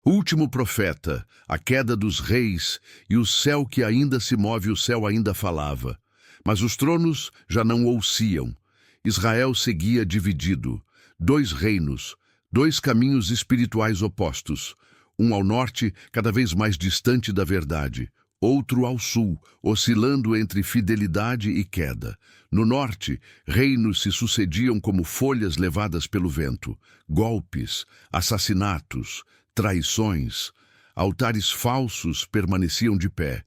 Último profeta, a queda dos reis e o céu que ainda se move, o céu ainda falava. Mas os tronos já não ouciam. Israel seguia dividido. Dois reinos, dois caminhos espirituais opostos. Um ao norte, cada vez mais distante da verdade. Outro ao sul, oscilando entre fidelidade e queda. No norte, reinos se sucediam como folhas levadas pelo vento. Golpes, assassinatos, traições, altares falsos permaneciam de pé.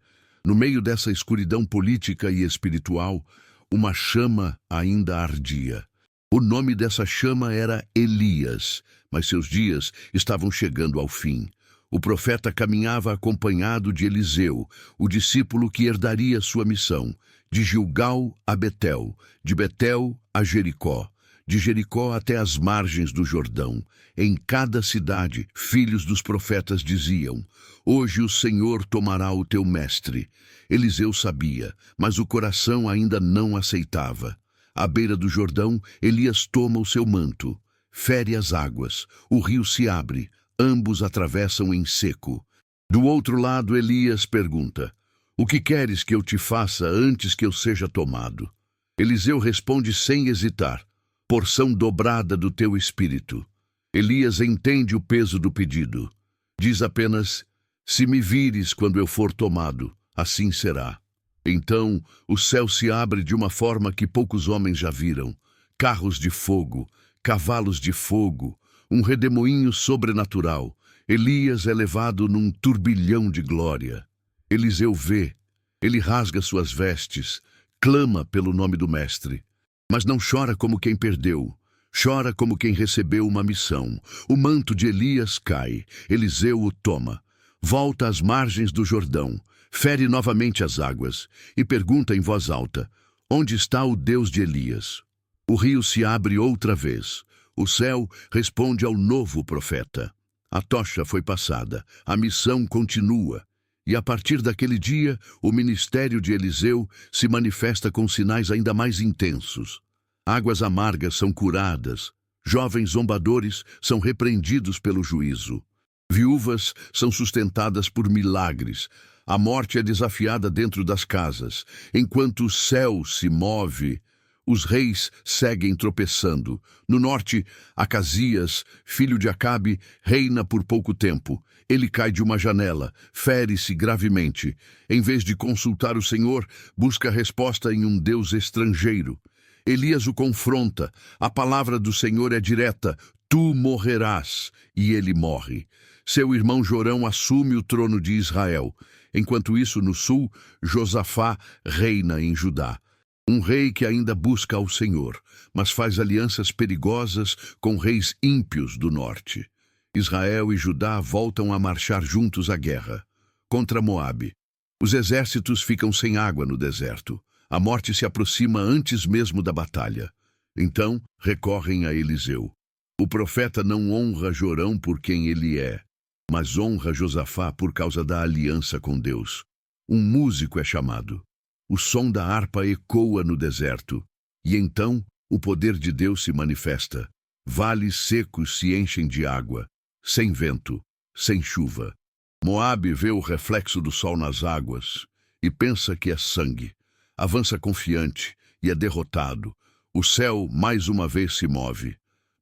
No meio dessa escuridão política e espiritual, uma chama ainda ardia. O nome dessa chama era Elias, mas seus dias estavam chegando ao fim. O profeta caminhava acompanhado de Eliseu, o discípulo que herdaria sua missão, de Gilgal a Betel, de Betel a Jericó, de Jericó até as margens do Jordão. Em cada cidade, filhos dos profetas diziam: hoje o Senhor tomará o teu mestre. Eliseu sabia, mas o coração ainda não aceitava. À beira do Jordão, Elias toma o seu manto, fere as águas, o rio se abre, ambos atravessam em seco. Do outro lado, Elias pergunta: o que queres que eu te faça antes que eu seja tomado? Eliseu responde sem hesitar: porção dobrada do teu espírito. Elias entende o peso do pedido. Diz apenas: se me vires quando eu for tomado, assim será. Então, o céu se abre de uma forma que poucos homens já viram. Carros de fogo, cavalos de fogo, um redemoinho sobrenatural. Elias é levado num turbilhão de glória. Eliseu vê, ele rasga suas vestes, clama pelo nome do mestre. Mas não chora como quem perdeu, chora como quem recebeu uma missão. O manto de Elias cai, Eliseu o toma, volta às margens do Jordão, fere novamente as águas e pergunta em voz alta: onde está o Deus de Elias? O rio se abre outra vez. O céu responde ao novo profeta. A tocha foi passada, a missão continua. E a partir daquele dia, o ministério de Eliseu se manifesta com sinais ainda mais intensos. Águas amargas são curadas, jovens zombadores são repreendidos pelo juízo. Viúvas são sustentadas por milagres. A morte é desafiada dentro das casas. Enquanto o céu se move, os reis seguem tropeçando. No norte, Acasias, filho de Acabe, reina por pouco tempo. Ele cai de uma janela, fere-se gravemente. Em vez de consultar o Senhor, busca resposta em um Deus estrangeiro. Elias o confronta. A palavra do Senhor é direta: tu morrerás. E ele morre. Seu irmão Jorão assume o trono de Israel. Enquanto isso, no sul, Josafá reina em Judá. Um rei que ainda busca ao Senhor, mas faz alianças perigosas com reis ímpios do norte. Israel e Judá voltam a marchar juntos à guerra contra Moabe. Os exércitos ficam sem água no deserto. A morte se aproxima antes mesmo da batalha. Então, recorrem a Eliseu. O profeta não honra Jorão por quem ele é, mas honra Josafá por causa da aliança com Deus. Um músico é chamado. O som da harpa ecoa no deserto. E então, o poder de Deus se manifesta. Vales secos se enchem de água, sem vento, sem chuva. Moabe vê o reflexo do sol nas águas e pensa que é sangue. Avança confiante e é derrotado. O céu mais uma vez se move,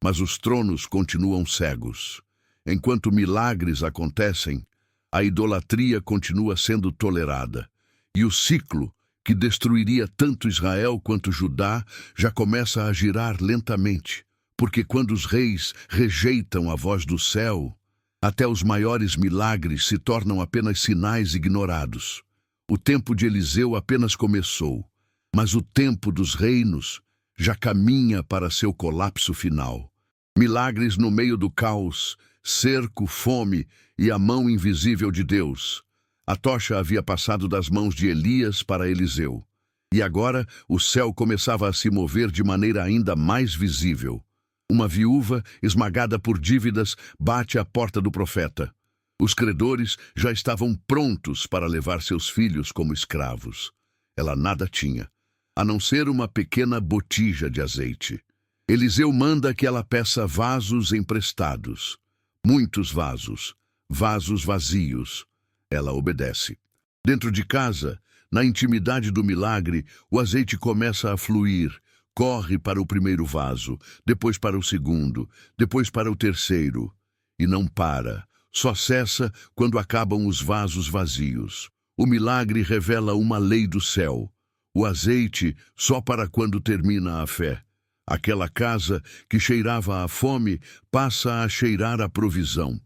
mas os tronos continuam cegos. Enquanto milagres acontecem, a idolatria continua sendo tolerada. E o ciclo, que destruiria tanto Israel quanto Judá, já começa a girar lentamente. Porque quando os reis rejeitam a voz do céu, até os maiores milagres se tornam apenas sinais ignorados. O tempo de Eliseu apenas começou, mas o tempo dos reinos já caminha para seu colapso final. Milagres no meio do caos, cerco, fome e a mão invisível de Deus. A tocha havia passado das mãos de Elias para Eliseu. E agora o céu começava a se mover de maneira ainda mais visível. Uma viúva, esmagada por dívidas, bate à porta do profeta. Os credores já estavam prontos para levar seus filhos como escravos. Ela nada tinha, a não ser uma pequena botija de azeite. Eliseu manda que ela peça vasos emprestados. Muitos vasos, vasos vazios. Ela obedece. Dentro de casa, na intimidade do milagre, o azeite começa a fluir. Corre para o primeiro vaso, depois para o segundo, depois para o terceiro. E não para. Só cessa quando acabam os vasos vazios. O milagre revela uma lei do céu. O azeite só para quando termina a fé. Aquela casa que cheirava a fome passa a cheirar a provisão.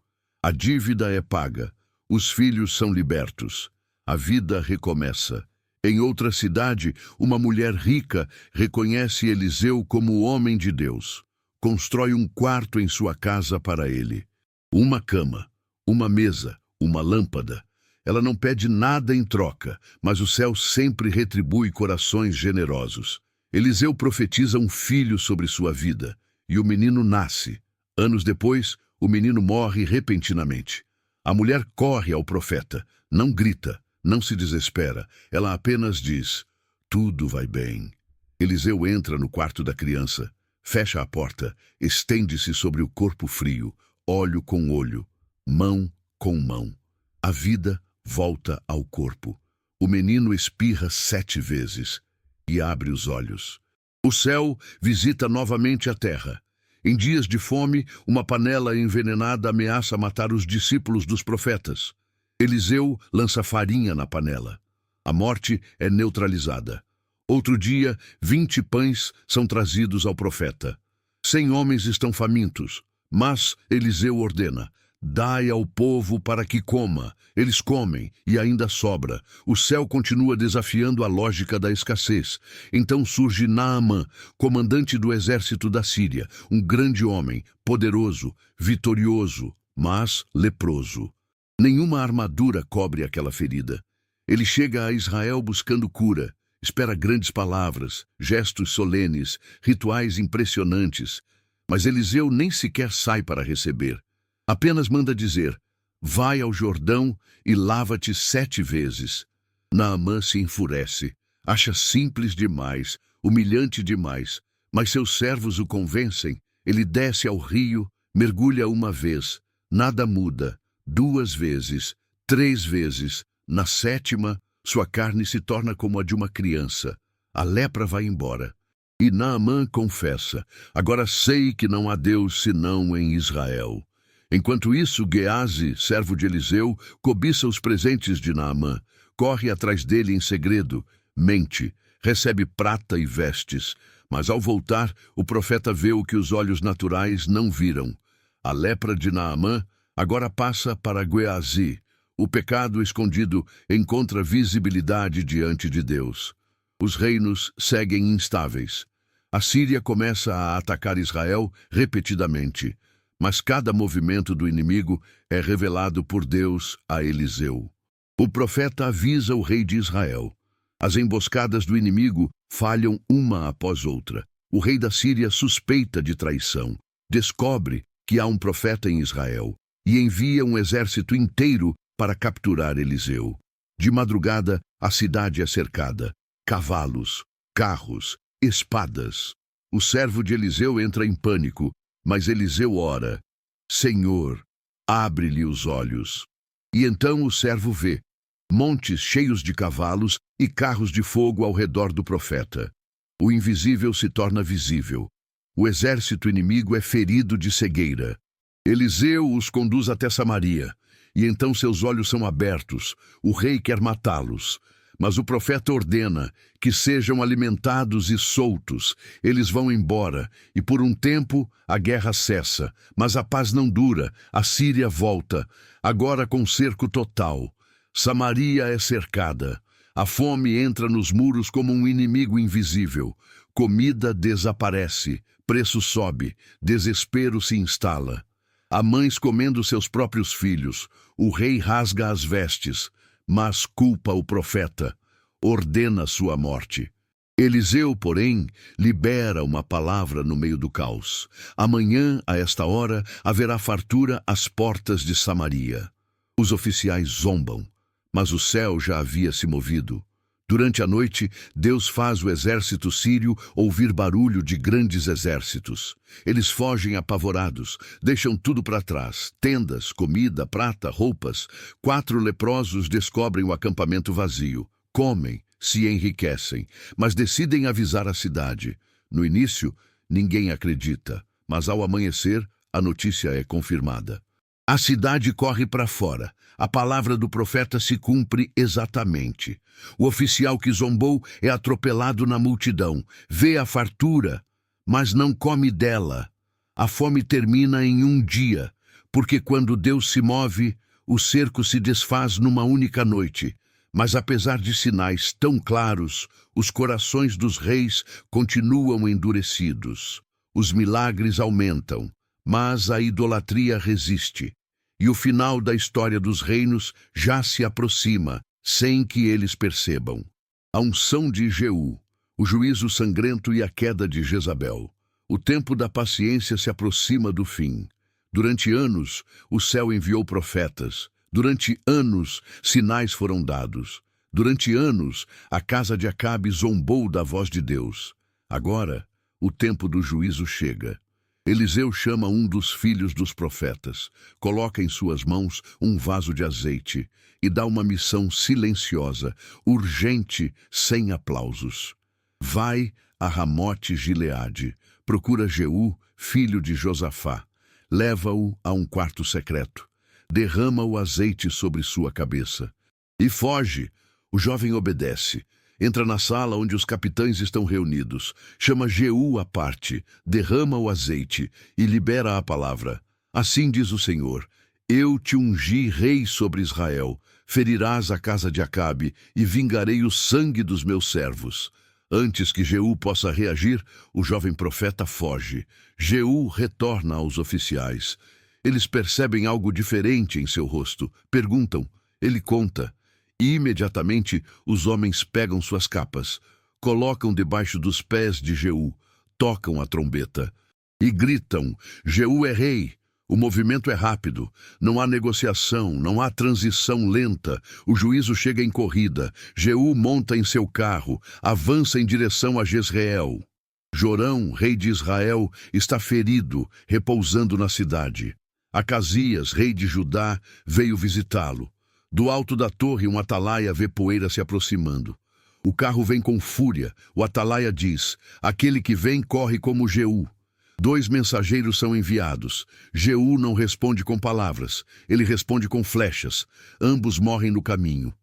A dívida é paga. Os filhos são libertos. A vida recomeça. Em outra cidade, uma mulher rica reconhece Eliseu como o homem de Deus. Constrói um quarto em sua casa para ele. Uma cama, uma mesa, uma lâmpada. Ela não pede nada em troca, mas o céu sempre retribui corações generosos. Eliseu profetiza um filho sobre sua vida, e o menino nasce. Anos depois, o menino morre repentinamente. A mulher corre ao profeta, não grita, não se desespera, ela apenas diz: tudo vai bem. Eliseu entra no quarto da criança, fecha a porta, estende-se sobre o corpo frio, olho com olho, mão com mão. A vida volta ao corpo. O menino espirra 7 vezes e abre os olhos. O céu visita novamente a terra. Em dias de fome, uma panela envenenada ameaça matar os discípulos dos profetas. Eliseu lança farinha na panela. A morte é neutralizada. Outro dia, 20 pães são trazidos ao profeta. 100 homens estão famintos, mas Eliseu ordena: dai ao povo para que coma. Eles comem e ainda sobra. O céu continua desafiando a lógica da escassez. Então surge Naamã, comandante do exército da Síria, um grande homem, poderoso, vitorioso, mas leproso. Nenhuma armadura cobre aquela ferida. Ele chega a Israel buscando cura, espera grandes palavras, gestos solenes, rituais impressionantes. Mas Eliseu nem sequer sai para receber. Apenas manda dizer: vai ao Jordão e lava-te 7 vezes. Naamã se enfurece, acha simples demais, humilhante demais, mas seus servos o convencem. Ele desce ao rio, mergulha uma vez, nada muda, 2 vezes, 3 vezes, na 7ª, sua carne se torna como a de uma criança. A lepra vai embora. E Naamã confessa: agora sei que não há Deus senão em Israel. Enquanto isso, Geazi, servo de Eliseu, cobiça os presentes de Naamã, corre atrás dele em segredo, mente, recebe prata e vestes. Mas ao voltar, o profeta vê o que os olhos naturais não viram. A lepra de Naamã agora passa para Geazi. O pecado escondido encontra visibilidade diante de Deus. Os reinos seguem instáveis. A Síria começa a atacar Israel repetidamente. Mas cada movimento do inimigo é revelado por Deus a Eliseu. O profeta avisa o rei de Israel. As emboscadas do inimigo falham uma após outra. O rei da Síria suspeita de traição, descobre que há um profeta em Israel e envia um exército inteiro para capturar Eliseu. De madrugada, a cidade é cercada. Cavalos, carros, espadas. O servo de Eliseu entra em pânico. Mas Eliseu ora: Senhor, abre-lhe os olhos. E então o servo vê montes cheios de cavalos e carros de fogo ao redor do profeta. O invisível se torna visível. O exército inimigo é ferido de cegueira. Eliseu os conduz até Samaria, e então seus olhos são abertos. O rei quer matá-los. Mas o profeta ordena que sejam alimentados e soltos. Eles vão embora, e por um tempo a guerra cessa. Mas a paz não dura, a Síria volta, agora com cerco total. Samaria é cercada. A fome entra nos muros como um inimigo invisível. Comida desaparece, preço sobe, desespero se instala. Há mães comendo seus próprios filhos. O rei rasga as vestes, mas culpa o profeta, ordena sua morte. Eliseu, porém, libera uma palavra no meio do caos. Amanhã, a esta hora, haverá fartura às portas de Samaria. Os oficiais zombam, mas o céu já havia se movido. Durante a noite, Deus faz o exército sírio ouvir barulho de grandes exércitos. Eles fogem apavorados, deixam tudo para trás: tendas, comida, prata, roupas. 4 leprosos descobrem o acampamento vazio. Comem, se enriquecem, mas decidem avisar a cidade. No início, ninguém acredita, mas ao amanhecer, a notícia é confirmada. A cidade corre para fora. A palavra do profeta se cumpre exatamente. O oficial que zombou é atropelado na multidão. Vê a fartura, mas não come dela. A fome termina em um dia, porque quando Deus se move, o cerco se desfaz numa única noite. Mas apesar de sinais tão claros, os corações dos reis continuam endurecidos. Os milagres aumentam, mas a idolatria resiste. E o final da história dos reinos já se aproxima, sem que eles percebam. A unção de Jeú, o juízo sangrento e a queda de Jezabel. O tempo da paciência se aproxima do fim. Durante anos, o céu enviou profetas. Durante anos, sinais foram dados. Durante anos, a casa de Acabe zombou da voz de Deus. Agora, o tempo do juízo chega. Eliseu chama um dos filhos dos profetas, coloca em suas mãos um vaso de azeite e dá uma missão silenciosa, urgente, sem aplausos. Vai a Ramote-Gileade, procura Jeú, filho de Josafá, leva-o a um quarto secreto, derrama o azeite sobre sua cabeça e foge. O jovem obedece. Entra na sala onde os capitães estão reunidos, chama Jeú à parte, derrama o azeite e libera a palavra. Assim diz o Senhor: eu te ungi rei sobre Israel, ferirás a casa de Acabe e vingarei o sangue dos meus servos. Antes que Jeú possa reagir, o jovem profeta foge. Jeú retorna aos oficiais. Eles percebem algo diferente em seu rosto. Perguntam. Ele conta. E imediatamente os homens pegam suas capas, colocam debaixo dos pés de Jeú, tocam a trombeta e gritam: Jeú é rei. O movimento é rápido, não há negociação, não há transição lenta. O juízo chega em corrida. Jeú monta em seu carro, avança em direção a Jezreel. Jorão, rei de Israel, está ferido, repousando na cidade. Acasias, rei de Judá, veio visitá-lo. Do alto da torre, um atalaia vê poeira se aproximando. O carro vem com fúria. O atalaia diz: aquele que vem corre como Jeú. 2 mensageiros são enviados. Jeú não responde com palavras. Ele responde com flechas. Ambos morrem no caminho.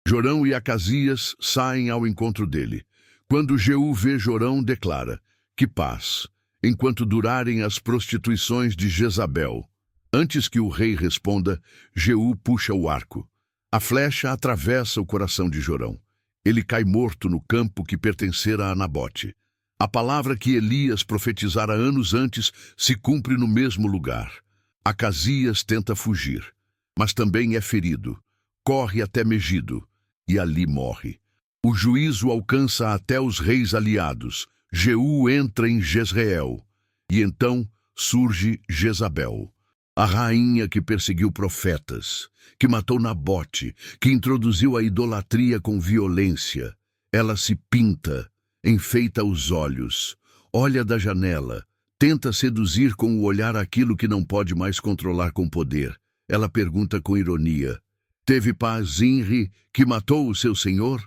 Jorão e Acasias saem ao encontro dele. Quando Jeú vê Jorão, declara: que paz, enquanto durarem as prostituições de Jezabel. Antes que o rei responda, Jeú puxa o arco. A flecha atravessa o coração de Jorão. Ele cai morto no campo que pertencera a Nabote. A palavra que Elias profetizara anos antes se cumpre no mesmo lugar. Acasias tenta fugir, mas também é ferido. Corre até Megido e ali morre. O juízo alcança até os reis aliados. Jeú entra em Jezreel e então surge Jezabel. A rainha que perseguiu profetas, que matou Nabote, que introduziu a idolatria com violência. Ela se pinta, enfeita os olhos, olha da janela, tenta seduzir com o olhar aquilo que não pode mais controlar com poder. Ela pergunta com ironia: teve paz Zinri, que matou o seu senhor?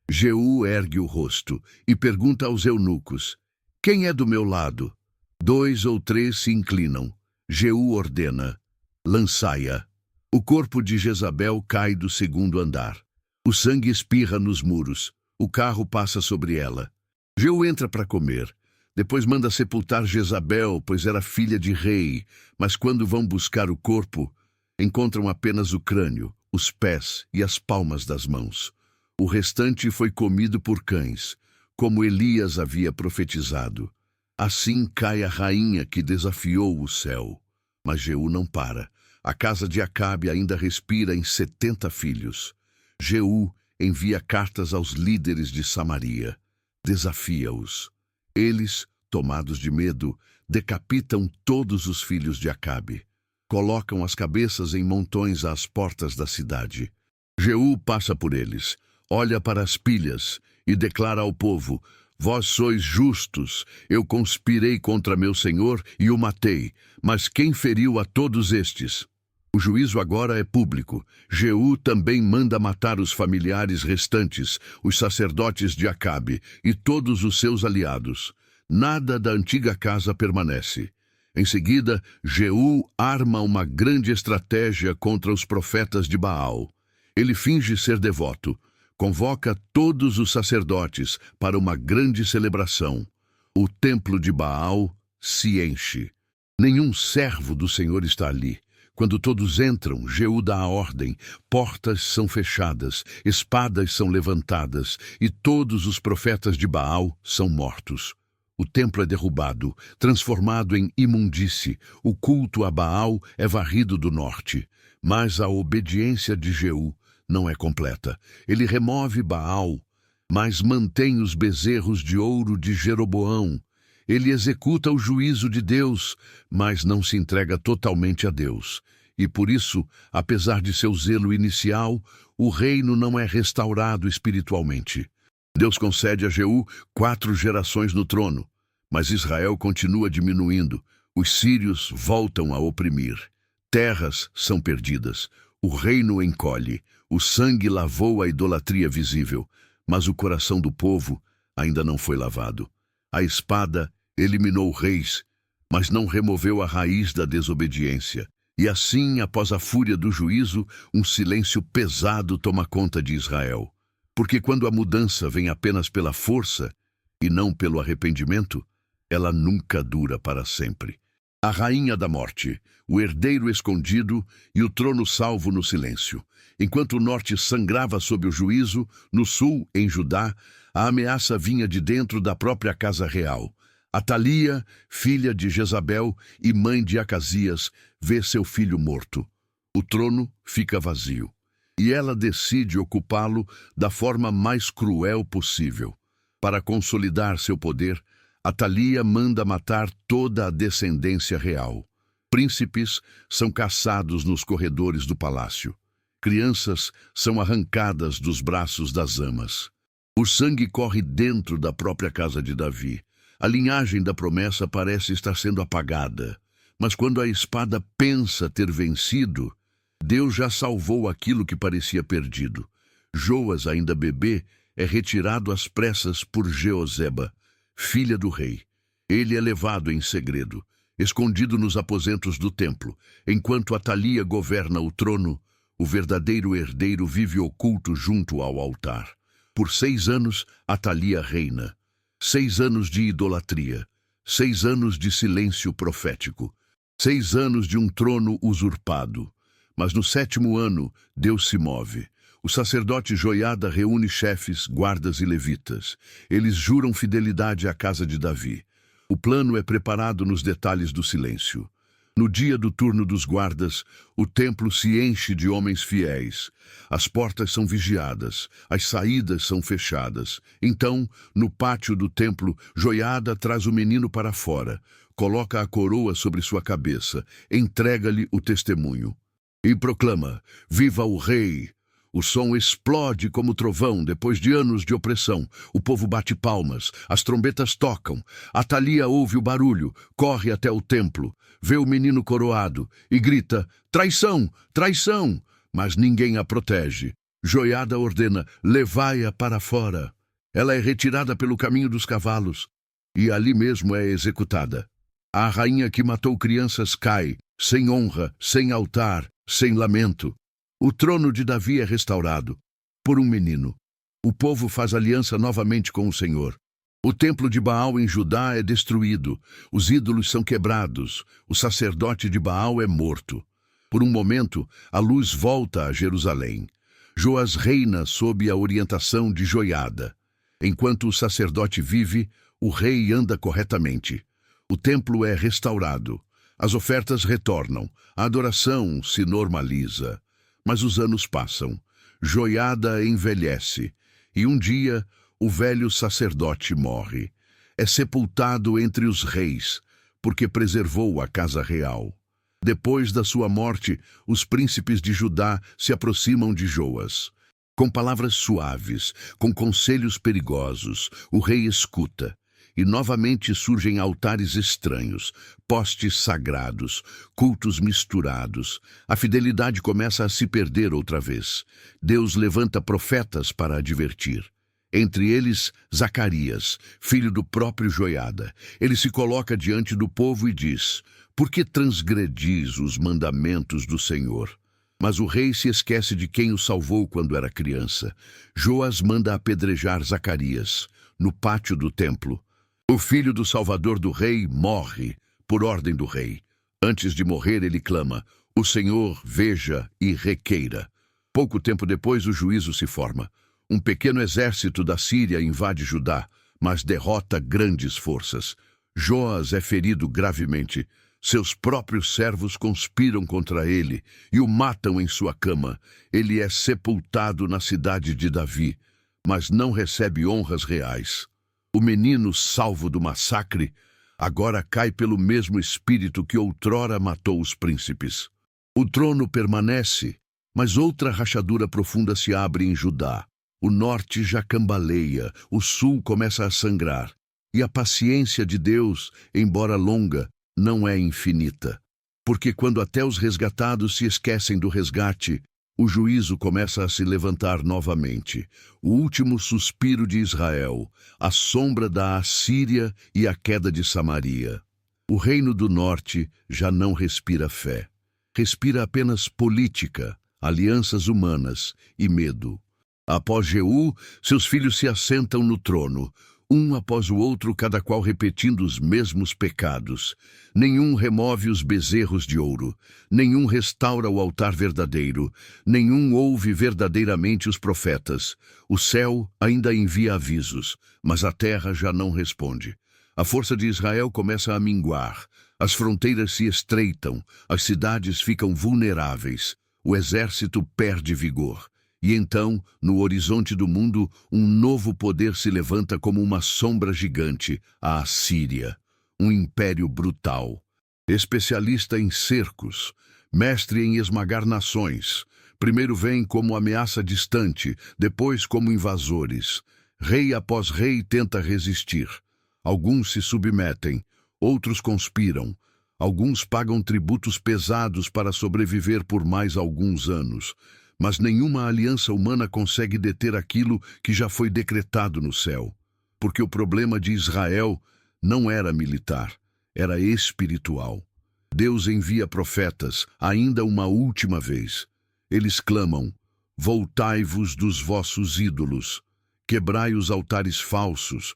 Jeú ergue o rosto e pergunta aos eunucos: quem é do meu lado? 2 ou 3 se inclinam. Jeú ordena: lançai-a. O corpo de Jezabel cai do 2º andar. O sangue espirra nos muros. O carro passa sobre ela. Jeú entra para comer. Depois manda sepultar Jezabel, pois era filha de rei. Mas quando vão buscar o corpo, encontram apenas o crânio, os pés e as palmas das mãos. O restante foi comido por cães, como Elias havia profetizado. Assim cai a rainha que desafiou o céu. Mas Jeú não para. A casa de Acabe ainda respira em 70 filhos. Jeú envia cartas aos líderes de Samaria. Desafia-os. Eles, tomados de medo, decapitam todos os filhos de Acabe. Colocam as cabeças em montões às portas da cidade. Jeú passa por eles. olha para as pilhas e declara ao povo: Vós sois justos, eu conspirei contra meu senhor e o matei, mas quem feriu a todos estes? O juízo agora é público. Jeú também manda matar os familiares restantes, os sacerdotes de Acabe e todos os seus aliados. Nada da antiga casa permanece. Em seguida, Jeú arma uma grande estratégia contra os profetas de Baal. Ele finge ser devoto, convoca todos os sacerdotes para uma grande celebração. O templo de Baal se enche. Nenhum servo do Senhor está ali. Quando todos entram, Jeú dá a ordem, portas são fechadas, espadas são levantadas e todos os profetas de Baal são mortos. O templo é derrubado, transformado em imundície, o culto a Baal é varrido do norte. Mas a obediência de Jeú não é completa. Ele remove Baal, mas mantém os bezerros de ouro de Jeroboão. Ele executa o juízo de Deus, mas não se entrega totalmente a Deus. E por isso, apesar de seu zelo inicial, o reino não é restaurado espiritualmente. Deus concede a Jeú 4 gerações no trono, mas Israel continua diminuindo. Os sírios voltam a oprimir. Terras são perdidas. O reino encolhe. O sangue lavou a idolatria visível, mas o coração do povo ainda não foi lavado. A espada eliminou reis, mas não removeu a raiz da desobediência. E assim, após a fúria do juízo, um silêncio pesado toma conta de Israel. Porque quando a mudança vem apenas pela força e não pelo arrependimento, ela nunca dura para sempre. A rainha da morte, o herdeiro escondido e o trono salvo no silêncio. Enquanto o norte sangrava sob o juízo, no sul, em Judá, a ameaça vinha de dentro da própria casa real. Atalia, filha de Jezabel e mãe de Acasias, vê seu filho morto. O trono fica vazio. E ela decide ocupá-lo da forma mais cruel possível. Para consolidar seu poder, Atalia manda matar toda a descendência real. Príncipes são caçados nos corredores do palácio. Crianças são arrancadas dos braços das amas. O sangue corre dentro da própria casa de Davi. A linhagem da promessa parece estar sendo apagada. Mas quando a espada pensa ter vencido, Deus já salvou aquilo que parecia perdido. Joas, ainda bebê, é retirado às pressas por Jeoseba, filha do rei. Ele é levado em segredo, escondido nos aposentos do templo. Enquanto Atalia governa o trono, o verdadeiro herdeiro vive oculto junto ao altar. Por 6 anos, Atalia reina. 6 anos de idolatria. 6 anos de silêncio profético. 6 anos de um trono usurpado. Mas no 7º ano, Deus se move. O sacerdote Joiada reúne chefes, guardas e levitas. Eles juram fidelidade à casa de Davi. O plano é preparado nos detalhes do silêncio. No dia do turno dos guardas, o templo se enche de homens fiéis. As portas são vigiadas, as saídas são fechadas. Então, no pátio do templo, Joiada traz o menino para fora, coloca a coroa sobre sua cabeça, entrega-lhe o testemunho e proclama: Viva o rei! O som explode como trovão depois de anos de opressão. O povo bate palmas, as trombetas tocam. Atalia ouve o barulho, corre até o templo, vê o menino coroado e grita: Traição! Traição! Mas ninguém a protege. Joiada ordena: Levai-a para fora. Ela é retirada pelo caminho dos cavalos e ali mesmo é executada. A rainha que matou crianças cai, sem honra, sem altar, sem lamento. O trono de Davi é restaurado por um menino. O povo faz aliança novamente com o Senhor. O templo de Baal em Judá é destruído. Os ídolos são quebrados. O sacerdote de Baal é morto. Por um momento, a luz volta a Jerusalém. Joás reina sob a orientação de Joiada. Enquanto o sacerdote vive, o rei anda corretamente. O templo é restaurado. As ofertas retornam. A adoração se normaliza. Mas os anos passam, Joiada envelhece, e um dia o velho sacerdote morre. É sepultado entre os reis, porque preservou a casa real. Depois da sua morte, os príncipes de Judá se aproximam de Joás. Com palavras suaves, com conselhos perigosos, o rei escuta. E novamente surgem altares estranhos, postes sagrados, cultos misturados. A fidelidade começa a se perder outra vez. Deus levanta profetas para advertir. Entre eles, Zacarias, filho do próprio Joiada. Ele se coloca diante do povo e diz: por que transgredis os mandamentos do Senhor? Mas o rei se esquece de quem o salvou quando era criança. Joas manda apedrejar Zacarias, no pátio do templo. O filho do salvador do rei morre, por ordem do rei. Antes de morrer, ele clama: o Senhor veja e requeira. Pouco tempo depois, o juízo se forma. Um pequeno exército da Síria invade Judá, mas derrota grandes forças. Joas é ferido gravemente. Seus próprios servos conspiram contra ele e o matam em sua cama. Ele é sepultado na cidade de Davi, mas não recebe honras reais. O menino salvo do massacre agora cai pelo mesmo espírito que outrora matou os príncipes. O trono permanece, mas outra rachadura profunda se abre em Judá. O norte já cambaleia, o sul começa a sangrar. E a paciência de Deus, embora longa, não é infinita. Porque quando até os resgatados se esquecem do resgate, o juízo começa a se levantar novamente. O último suspiro de Israel, a sombra da Assíria e a queda de Samaria. O reino do norte já não respira fé. Respira apenas política, alianças humanas e medo. Após Jeú, seus filhos se assentam no trono, um após o outro, cada qual repetindo os mesmos pecados. Nenhum remove os bezerros de ouro, nenhum restaura o altar verdadeiro, nenhum ouve verdadeiramente os profetas. O céu ainda envia avisos, mas a terra já não responde. A força de Israel começa a minguar, as fronteiras se estreitam, as cidades ficam vulneráveis, o exército perde vigor. E então, no horizonte do mundo, um novo poder se levanta como uma sombra gigante, a Assíria, um império brutal. Especialista em cercos, mestre em esmagar nações. Primeiro vem como ameaça distante, depois como invasores. Rei após rei tenta resistir. Alguns se submetem, outros conspiram. Alguns pagam tributos pesados para sobreviver por mais alguns anos. Mas nenhuma aliança humana consegue deter aquilo que já foi decretado no céu. Porque o problema de Israel não era militar, era espiritual. Deus envia profetas, ainda uma última vez. Eles clamam: voltai-vos dos vossos ídolos, quebrai os altares falsos,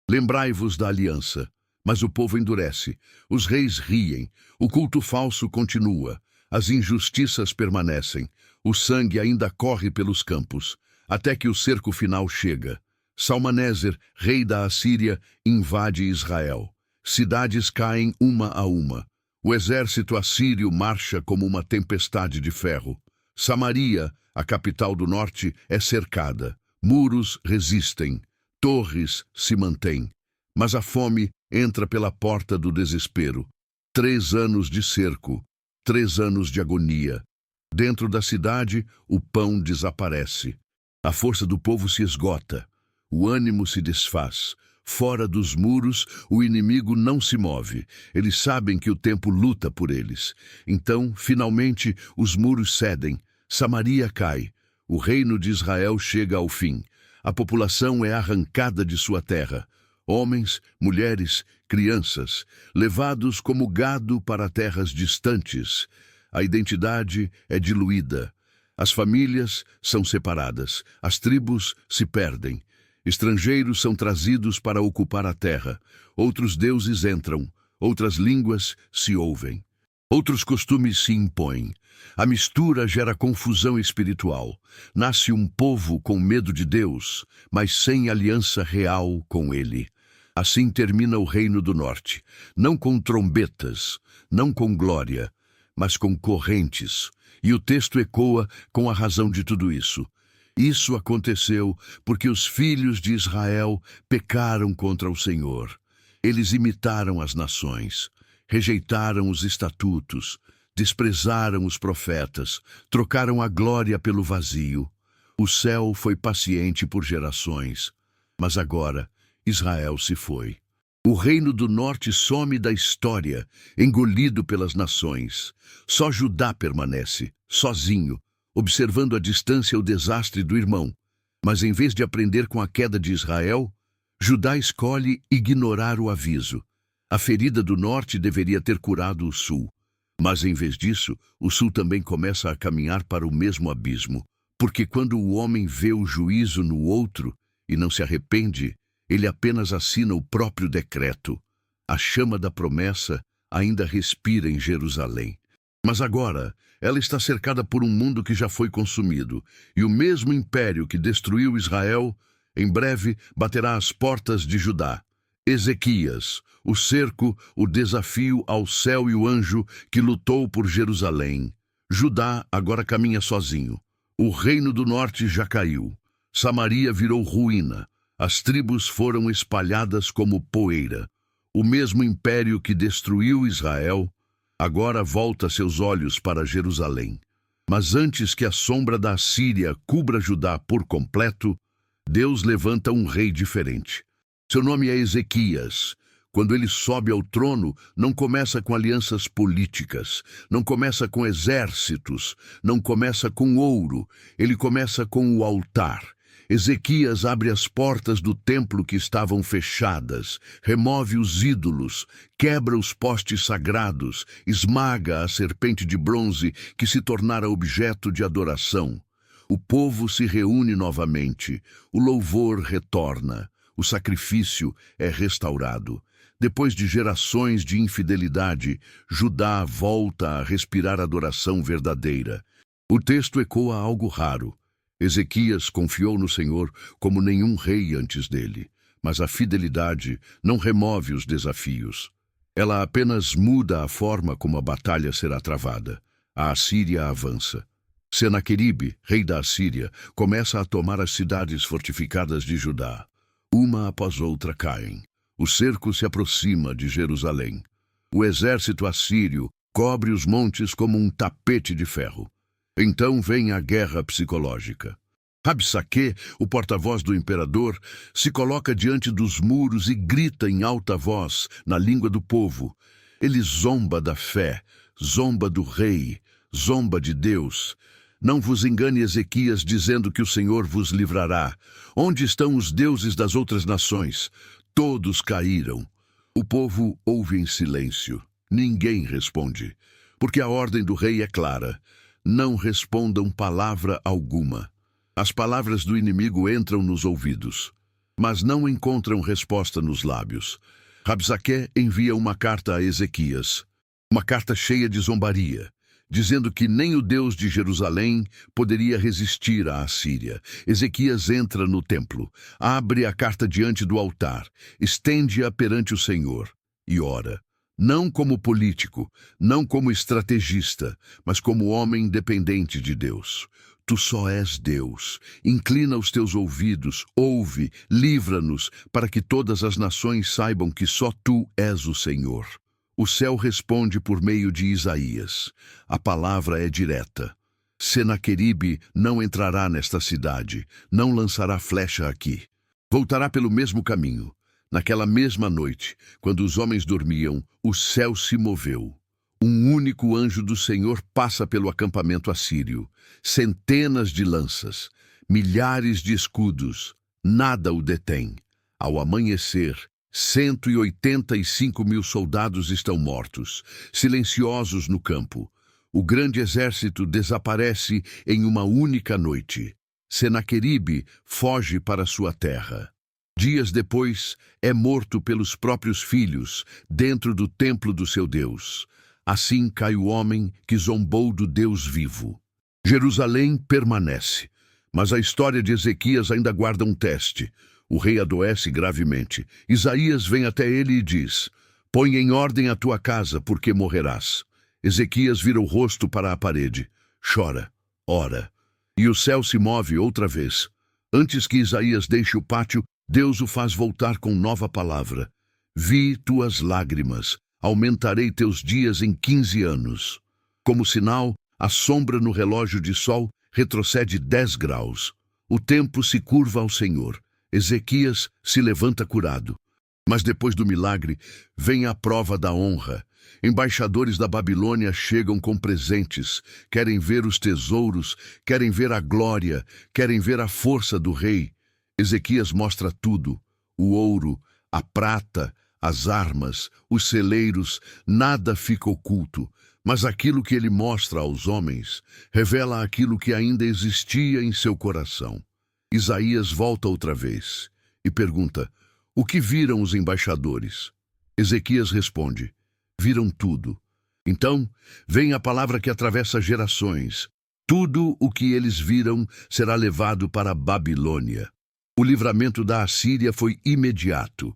lembrai-vos da aliança. Mas o povo endurece, os reis riem, o culto falso continua, as injustiças permanecem. O sangue ainda corre pelos campos, até que o cerco final chega. Salmaneser, rei da Assíria, invade Israel. Cidades caem uma a uma. O exército assírio marcha como uma tempestade de ferro. Samaria, a capital do norte, é cercada. Muros resistem, torres se mantêm. Mas a fome entra pela porta do desespero. 3 anos de cerco, 3 anos de agonia. Dentro da cidade, o pão desaparece. A força do povo se esgota. O ânimo se desfaz. Fora dos muros, o inimigo não se move. Eles sabem que o tempo luta por eles. Então, finalmente, os muros cedem. Samaria cai. O reino de Israel chega ao fim. A população é arrancada de sua terra. Homens, mulheres, crianças, levados como gado para terras distantes. A identidade é diluída. As famílias são separadas. As tribos se perdem. Estrangeiros são trazidos para ocupar a terra. Outros deuses entram. Outras línguas se ouvem. Outros costumes se impõem. A mistura gera confusão espiritual. Nasce um povo com medo de Deus, mas sem aliança real com Ele. Assim termina o Reino do Norte. Não com trombetas, não com glória, mas com correntes. E o texto ecoa com a razão de tudo isso. Isso aconteceu porque os filhos de Israel pecaram contra o Senhor. Eles imitaram as nações, rejeitaram os estatutos, desprezaram os profetas, trocaram a glória pelo vazio. O céu foi paciente por gerações, mas agora Israel se foi. O reino do norte some da história, engolido pelas nações. Só Judá permanece, sozinho, observando à distância o desastre do irmão. Mas em vez de aprender com a queda de Israel, Judá escolhe ignorar o aviso. A ferida do norte deveria ter curado o sul. Mas em vez disso, o sul também começa a caminhar para o mesmo abismo. Porque quando o homem vê o juízo no outro e não se arrepende, ele apenas assina o próprio decreto. A chama da promessa ainda respira em Jerusalém. Mas agora, ela está cercada por um mundo que já foi consumido, e o mesmo império que destruiu Israel, em breve baterá às portas de Judá. Ezequias, o cerco, o desafio ao céu e o anjo que lutou por Jerusalém. Judá agora caminha sozinho. O reino do norte já caiu. Samaria virou ruína. As tribos foram espalhadas como poeira. O mesmo império que destruiu Israel agora volta seus olhos para Jerusalém. Mas antes que a sombra da Assíria cubra Judá por completo, Deus levanta um rei diferente. Seu nome é Ezequias. Quando ele sobe ao trono, não começa com alianças políticas, não começa com exércitos, não começa com ouro, ele começa com o altar. Ezequias abre as portas do templo que estavam fechadas, remove os ídolos, quebra os postes sagrados, esmaga a serpente de bronze que se tornara objeto de adoração. O povo se reúne novamente, o louvor retorna, o sacrifício é restaurado. Depois de gerações de infidelidade, Judá volta a respirar adoração verdadeira. O texto ecoa algo raro. Ezequias confiou no Senhor como nenhum rei antes dele, mas a fidelidade não remove os desafios. Ela apenas muda a forma como a batalha será travada. A Assíria avança. Senaqueribe, rei da Assíria, começa a tomar as cidades fortificadas de Judá. Uma após outra caem. O cerco se aproxima de Jerusalém. O exército assírio cobre os montes como um tapete de ferro. Então vem a guerra psicológica. Rabsaque, o porta-voz do imperador, se coloca diante dos muros e grita em alta voz, na língua do povo. Ele zomba da fé, zomba do rei, zomba de Deus. Não vos engane Ezequias dizendo que o Senhor vos livrará. Onde estão os deuses das outras nações? Todos caíram. O povo ouve em silêncio. Ninguém responde. Porque a ordem do rei é clara. Não respondam palavra alguma. As palavras do inimigo entram nos ouvidos, mas não encontram resposta nos lábios. Rabsaque envia uma carta a Ezequias. Uma carta cheia de zombaria, dizendo que nem o Deus de Jerusalém poderia resistir à Assíria. Ezequias entra no templo, abre a carta diante do altar, estende-a perante o Senhor e ora. Não como político, não como estrategista, mas como homem dependente de Deus. Tu só és Deus. Inclina os teus ouvidos, ouve, livra-nos, para que todas as nações saibam que só tu és o Senhor. O céu responde por meio de Isaías. A palavra é direta. Senaqueribe não entrará nesta cidade, não lançará flecha aqui. Voltará pelo mesmo caminho. Naquela mesma noite, quando os homens dormiam, o céu se moveu. Um único anjo do Senhor passa pelo acampamento assírio. Centenas de lanças, milhares de escudos, nada o detém. Ao amanhecer, 185.000 soldados estão mortos, silenciosos no campo. O grande exército desaparece em uma única noite. Senaqueribe foge para sua terra. Dias depois, é morto pelos próprios filhos, dentro do templo do seu Deus. Assim cai o homem que zombou do Deus vivo. Jerusalém permanece, mas a história de Ezequias ainda guarda um teste. O rei adoece gravemente. Isaías vem até ele e diz: põe em ordem a tua casa, porque morrerás. Ezequias vira o rosto para a parede, chora, ora, e o céu se move outra vez. Antes que Isaías deixe o pátio, Deus o faz voltar com nova palavra. Vi tuas lágrimas, aumentarei teus dias em 15 anos. Como sinal, a sombra no relógio de sol retrocede 10 graus. O templo se curva ao Senhor. Ezequias se levanta curado. Mas depois do milagre, vem a prova da honra. Embaixadores da Babilônia chegam com presentes, querem ver os tesouros, querem ver a glória, querem ver a força do rei. Ezequias mostra tudo: o ouro, a prata, as armas, os celeiros, nada fica oculto. Mas aquilo que ele mostra aos homens revela aquilo que ainda existia em seu coração. Isaías volta outra vez e pergunta: o que viram os embaixadores? Ezequias responde: viram tudo. Então, vem a palavra que atravessa gerações. Tudo o que eles viram será levado para a Babilônia. O livramento da Assíria foi imediato,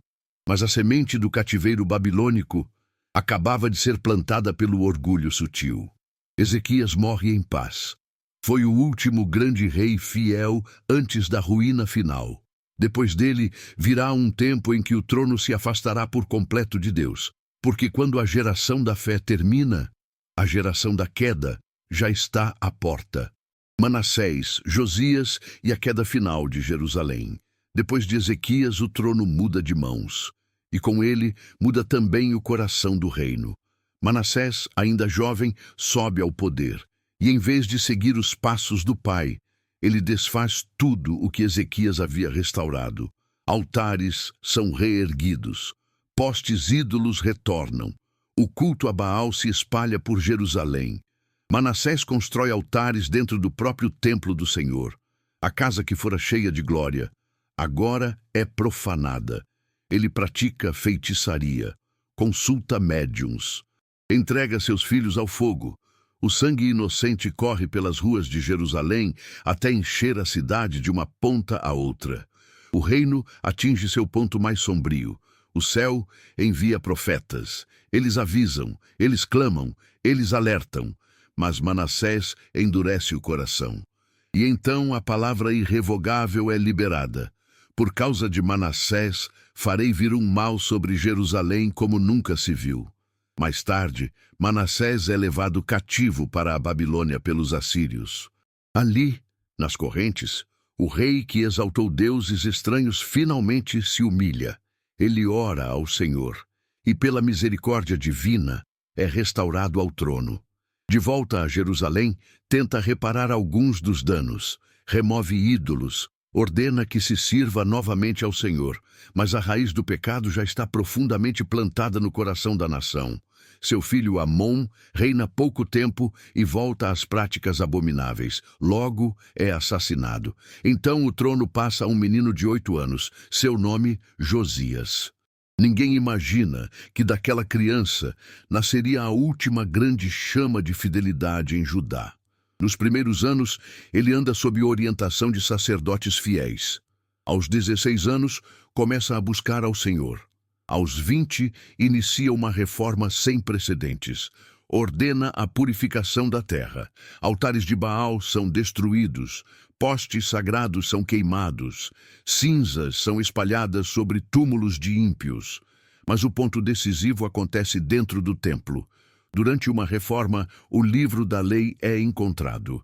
mas a semente do cativeiro babilônico acabava de ser plantada pelo orgulho sutil. Ezequias morre em paz. Foi o último grande rei fiel antes da ruína final. Depois dele, virá um tempo em que o trono se afastará por completo de Deus, porque quando a geração da fé termina, a geração da queda já está à porta. Manassés, Josias e a queda final de Jerusalém. Depois de Ezequias, o trono muda de mãos. E com ele muda também o coração do reino. Manassés, ainda jovem, sobe ao poder. E em vez de seguir os passos do pai, ele desfaz tudo o que Ezequias havia restaurado. Altares são reerguidos. Postes ídolos retornam. O culto a Baal se espalha por Jerusalém. Manassés constrói altares dentro do próprio templo do Senhor. A casa que fora cheia de glória, agora é profanada. Ele pratica feitiçaria, consulta médiuns, entrega seus filhos ao fogo. O sangue inocente corre pelas ruas de Jerusalém até encher a cidade de uma ponta a outra. O reino atinge seu ponto mais sombrio. O céu envia profetas. Eles avisam, eles clamam, eles alertam. Mas Manassés endurece o coração. E então a palavra irrevogável é liberada. Por causa de Manassés, farei vir um mal sobre Jerusalém como nunca se viu. Mais tarde, Manassés é levado cativo para a Babilônia pelos assírios. Ali, nas correntes, o rei que exaltou deuses estranhos finalmente se humilha. Ele ora ao Senhor e, pela misericórdia divina, é restaurado ao trono. De volta a Jerusalém, tenta reparar alguns dos danos, remove ídolos, ordena que se sirva novamente ao Senhor, mas a raiz do pecado já está profundamente plantada no coração da nação. Seu filho Amon reina pouco tempo e volta às práticas abomináveis. Logo é assassinado. Então o trono passa a um menino de 8 anos, seu nome Josias. Ninguém imagina que daquela criança nasceria a última grande chama de fidelidade em Judá. Nos primeiros anos, ele anda sob orientação de sacerdotes fiéis. Aos 16 anos, começa a buscar ao Senhor. Aos 20, inicia uma reforma sem precedentes. Ordena a purificação da terra. Altares de Baal são destruídos. Postes sagrados são queimados. Cinzas são espalhadas sobre túmulos de ímpios. Mas o ponto decisivo acontece dentro do templo. Durante uma reforma, o livro da lei é encontrado,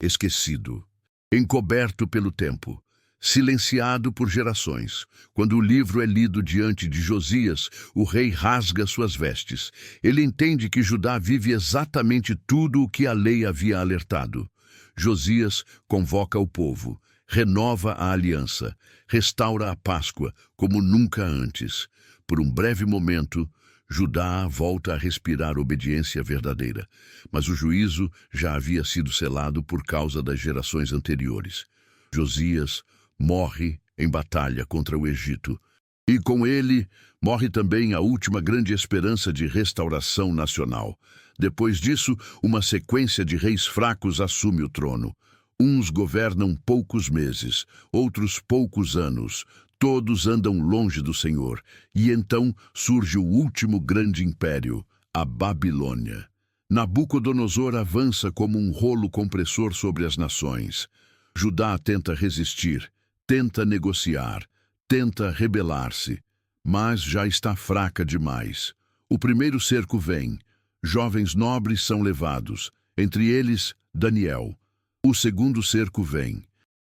esquecido, encoberto pelo tempo, silenciado por gerações. Quando o livro é lido diante de Josias, o rei rasga suas vestes. Ele entende que Judá vive exatamente tudo o que a lei havia alertado. Josias convoca o povo, renova a aliança, restaura a Páscoa como nunca antes. Por um breve momento, Judá volta a respirar obediência verdadeira, mas o juízo já havia sido selado por causa das gerações anteriores. Josias morre em batalha contra o Egito, e com ele morre também a última grande esperança de restauração nacional. Depois disso, uma sequência de reis fracos assume o trono. Uns governam poucos meses, outros poucos anos. Todos andam longe do Senhor, e então surge o último grande império, a Babilônia. Nabucodonosor avança como um rolo compressor sobre as nações. Judá tenta resistir, tenta negociar, tenta rebelar-se, mas já está fraca demais. O primeiro cerco vem. Jovens nobres são levados, entre eles Daniel. O segundo cerco vem.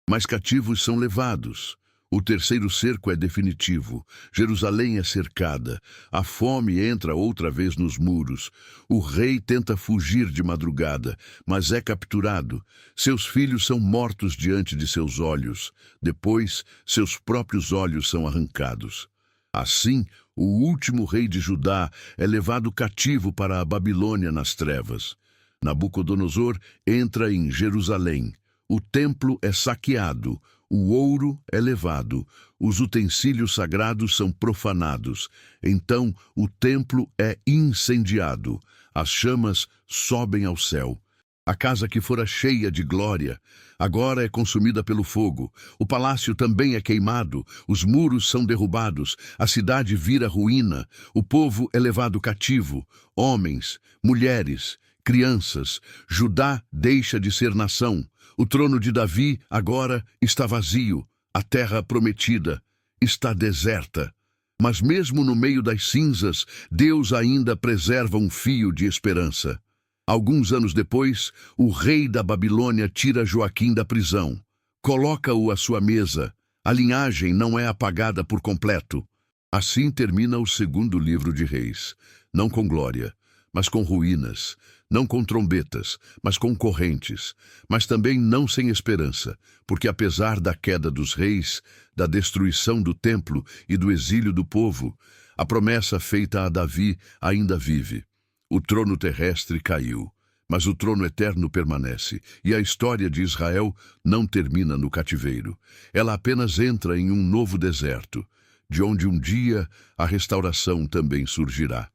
Mas cativos são levados. O terceiro cerco é definitivo. Jerusalém é cercada. A fome entra outra vez nos muros. O rei tenta fugir de madrugada, mas é capturado. Seus filhos são mortos diante de seus olhos. Depois, seus próprios olhos são arrancados. Assim, o último rei de Judá é levado cativo para a Babilônia nas trevas. Nabucodonosor entra em Jerusalém. O templo é saqueado. O ouro é levado, os utensílios sagrados são profanados. Então o templo é incendiado, as chamas sobem ao céu. A casa que fora cheia de glória, agora é consumida pelo fogo. O palácio também é queimado, os muros são derrubados, a cidade vira ruína, o povo é levado cativo, homens, mulheres, crianças. Judá deixa de ser nação. O trono de Davi agora está vazio, a terra prometida está deserta. Mas mesmo no meio das cinzas, Deus ainda preserva um fio de esperança. Alguns anos depois, o rei da Babilônia tira Joaquim da prisão, coloca-o à sua mesa. A linhagem não é apagada por completo. Assim termina o segundo livro de Reis, não com glória, mas com ruínas, não com trombetas, mas com correntes, mas também não sem esperança, porque apesar da queda dos reis, da destruição do templo e do exílio do povo, a promessa feita a Davi ainda vive. O trono terrestre caiu, mas o trono eterno permanece, e a história de Israel não termina no cativeiro. Ela apenas entra em um novo deserto, de onde um dia a restauração também surgirá.